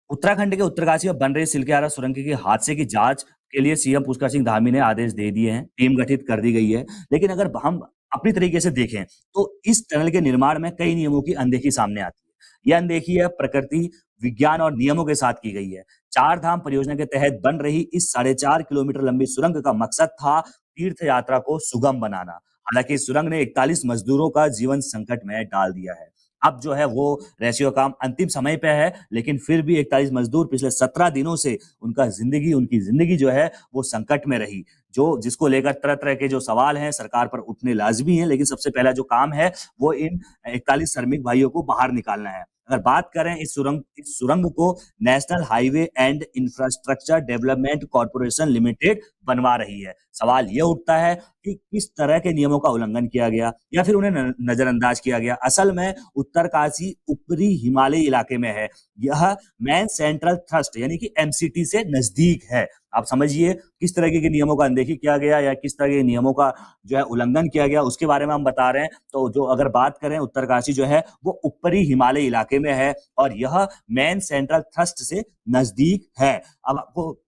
उत्तराखंड के उत्तरकाशी में बन रही सिलक्यारा सुरंग के हादसे की जांच के लिए सीएम पुष्कर सिंह धामी ने आदेश दे दिए हैं, टीम गठित कर दी गई है। लेकिन अगर हम अपनी तरीके से देखें, तो इस टनल के निर्माण में कई नियमों की अनदेखी सामने आती है। यह अनदेखी है प्रकृति, विज्ञान और नियमों के साथ की गई है। चार धाम परियोजना के तहत बन रही इस 4.5 किलोमीटर लंबी सुरंग का मकसद था तीर्थ यात्रा को सुगम बनाना। हालांकि इस सुरंग ने 41 मजदूरों का जीवन संकट में डाल दिया है। अब जो है वो रेस्क्यू काम अंतिम समय पे है, लेकिन फिर भी 41 मजदूर पिछले 17 दिनों से उनकी जिंदगी जो है वो संकट में रही। जो जिसको लेकर तरह-तरह के जो सवाल हैं सरकार पर उठने लाज़मी हैं, लेकिन सबसे पहला जो काम है वो इन 41 श्रमिक भाइयों को बाहर निकालना है। अगर बात करें इस सुरंग को national highway and infrastructure development corporation limited बनवा रही है। सवाल ये उठता है कि किस तरह के नियमों का उल्लंघन किया गया या फिर उन्हें नजरअंदाज किया गया। असल में उत्तरकाशी ऊपरी हिमालयी इलाके में है। यह मेन सेंट्रल थ्रस्ट यानी कि एमसीटी से नजदीक है। आप समझिए किस तरह के नियमों का अनदेखी किया गया या किस तरह के नियमों का जो है उल्लंघन किया गया, उसके बारे में हम बता रहे हैं। तो जो अगर बात करें, उत्तरकाशी जो है वो ऊपरी हिमालय इलाके में है और यह मेन सेंट्रल थ्रस्ट से नजदीक है। अब आपको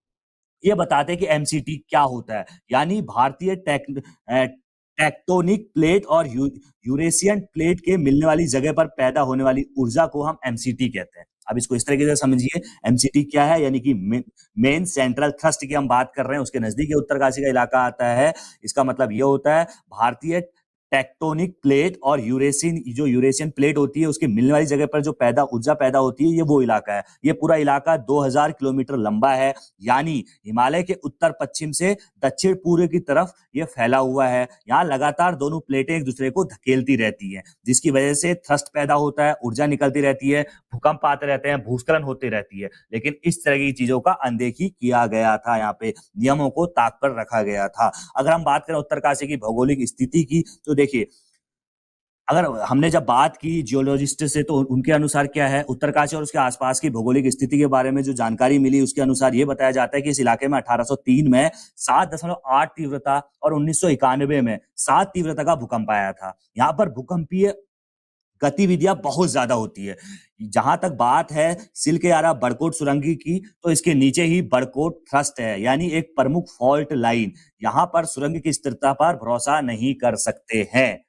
ये बताते हैं कि एमसीटी क्या होता है। यानी भारतीय टेक्टोनिक प्लेट और यूरेशियन प्लेट के मिलने वाली जगह पर पैदा होने वाली ऊर्जा को हम एमसीटी कहते हैं। अब इसको इस तरीके से समझिए, एमसीटी क्या है, यानी कि मेन सेंट्रल थ्रस्ट की हम बात कर रहे हैं, उसके नजदीक उत्तरकाशी का इलाका आता है। इसका मतलब ये होता है भारतीय टेक्टोनिक प्लेट और यूरेशियन प्लेट होती है, उसके मिलने वाली जगह पर जो ऊर्जा पैदा होती है, ये वो इलाका है। ये पूरा इलाका 2000 किलोमीटर लंबा है, यानी हिमालय के उत्तर पश्चिम से दक्षिण पूर्व की तरफ ये फैला हुआ है। यहाँ लगातार दोनों प्लेटें एक दूसरे को धकेलती रहती हैं, जिसकी वजह से थ्रस्ट पैदा होता है, ऊर्जा निकलती रहती है, भूकंप आते रहते हैं, भूस्खलन होती रहती है। लेकिन इस तरह की चीजों का अनदेखी किया गया था, यहाँ पे नियमों को ताक पर रखा गया था। अगर हम बात करें उत्तरकाशी की भौगोलिक स्थिति की, तो देखिए, अगर हमने जब बात की जियोलॉजिस्ट से, तो उनके अनुसार क्या है, उत्तरकाशी और उसके आसपास की भौगोलिक स्थिति के बारे में जो जानकारी मिली, उसके अनुसार ये बताया जाता है कि इस इलाके में 1803 में 7.8 तीव्रता और 1991 में 7 तीव्रता का भूकंप आया था। यहाँ पर भूकंपीय गतिविधियां बहुत ज्यादा होती है। जहां तक बात है सिलक्यारा बड़कोट सुरंग की, तो इसके नीचे ही बड़कोट थ्रस्ट है, यानी एक प्रमुख फॉल्ट लाइन। यहाँ पर सुरंग की स्थिरता पर भरोसा नहीं कर सकते हैं।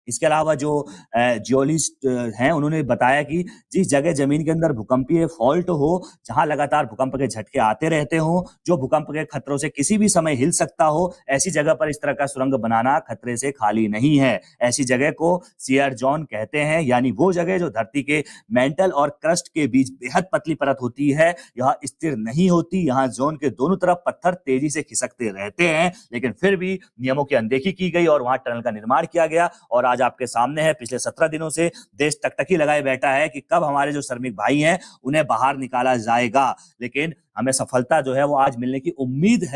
इसके अलावा जो जियोलॉजिस्ट हैं, उन्होंने बताया कि जिस जगह जमीन के अंदर भूकंपीय फॉल्ट हो, जहां लगातार भूकंप के झटके आते रहते हो, जो भूकंप के खतरों से किसी भी समय हिल सकता हो, ऐसी जगह पर इस तरह का सुरंग बनाना खतरे से खाली नहीं है। ऐसी जगह को शियर जोन कहते हैं, यानी वो जगह जो धरती के मेंटल और क्रस्ट के बीच बेहद पतली परत होती है। यह स्थिर नहीं होती। यहाँ जोन के दोनों तरफ पत्थर तेजी से खिसकते रहते हैं, लेकिन फिर भी नियमों की अनदेखी की गई और वहां टनल का निर्माण किया गया। और आज आपके सामने है, पिछले 17 दिनों से देश टकटकी लगाए बैठा है कि कब हमारे जो श्रमिक भाई हैं उन्हें बाहर निकाला जाएगा। लेकिन हमें सफलता जो है वो आज मिलने की उम्मीद है।